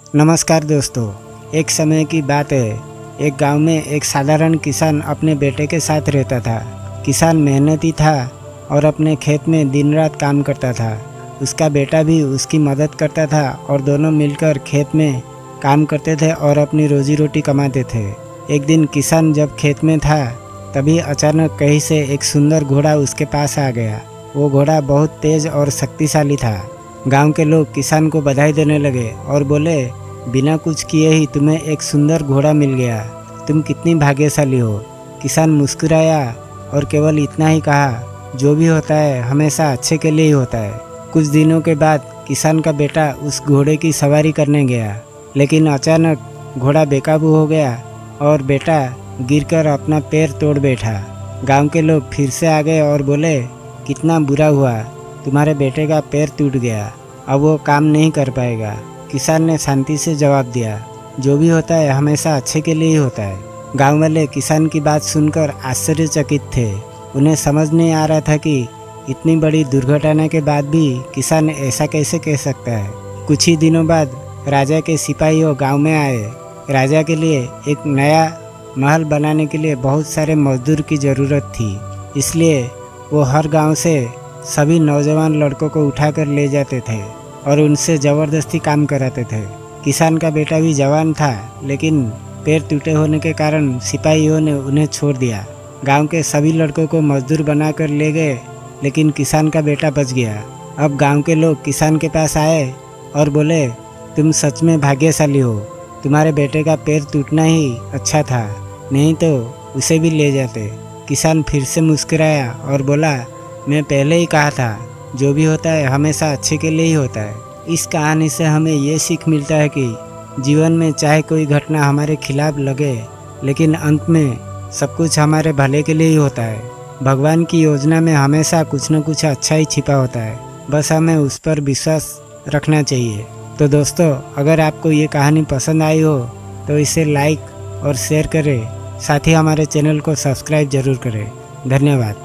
नमस्कार दोस्तों, एक समय की बात है। एक गांव में एक साधारण किसान अपने बेटे के साथ रहता था। किसान मेहनती था और अपने खेत में दिन रात काम करता था। उसका बेटा भी उसकी मदद करता था और दोनों मिलकर खेत में काम करते थे और अपनी रोजी रोटी कमाते थे। एक दिन किसान जब खेत में था तभी अचानक कहीं से एक सुंदर घोड़ा उसके पास आ गया। वो घोड़ा बहुत तेज और शक्तिशाली था। गांव के लोग किसान को बधाई देने लगे और बोले, बिना कुछ किए ही तुम्हें एक सुंदर घोड़ा मिल गया, तुम कितनी भाग्यशाली हो। किसान मुस्कुराया और केवल इतना ही कहा, जो भी होता है हमेशा अच्छे के लिए ही होता है। कुछ दिनों के बाद किसान का बेटा उस घोड़े की सवारी करने गया, लेकिन अचानक घोड़ा बेकाबू हो गया और बेटा गिरकर अपना पैर तोड़ बैठा। गांव के लोग फिर से आ गए और बोले, कितना बुरा हुआ, तुम्हारे बेटे का पैर टूट गया, अब वो काम नहीं कर पाएगा। किसान ने शांति से जवाब दिया, जो भी होता है हमेशा अच्छे के लिए ही होता है। गांव वाले किसान की बात सुनकर आश्चर्यचकित थे। उन्हें समझ नहीं आ रहा था कि इतनी बड़ी दुर्घटना के बाद भी किसान ऐसा कैसे कह सकता है। कुछ ही दिनों बाद राजा के सिपाहियों गांव में आए। राजा के लिए एक नया महल बनाने के लिए बहुत सारे मजदूर की ज़रूरत थी, इसलिए वो हर गांव से सभी नौजवान लड़कों को उठाकर ले जाते थे और उनसे ज़बरदस्ती काम कराते थे। किसान का बेटा भी जवान था, लेकिन पैर टूटे होने के कारण सिपाहियों ने उन्हें छोड़ दिया। गांव के सभी लड़कों को मजदूर बनाकर ले गए, लेकिन किसान का बेटा बच गया। अब गांव के लोग किसान के पास आए और बोले, तुम सच में भाग्यशाली हो, तुम्हारे बेटे का पैर टूटना ही अच्छा था, नहीं तो उसे भी ले जाते। किसान फिर से मुस्कुराया और बोला, मैं पहले ही कहा था, जो भी होता है हमेशा अच्छे के लिए ही होता है। इस कहानी से हमें ये सीख मिलता है कि जीवन में चाहे कोई घटना हमारे खिलाफ लगे, लेकिन अंत में सब कुछ हमारे भले के लिए ही होता है। भगवान की योजना में हमेशा कुछ न कुछ अच्छा ही छिपा होता है, बस हमें उस पर विश्वास रखना चाहिए। तो दोस्तों, अगर आपको ये कहानी पसंद आई हो तो इसे लाइक और शेयर करें, साथ ही हमारे चैनल को सब्सक्राइब जरूर करें। धन्यवाद।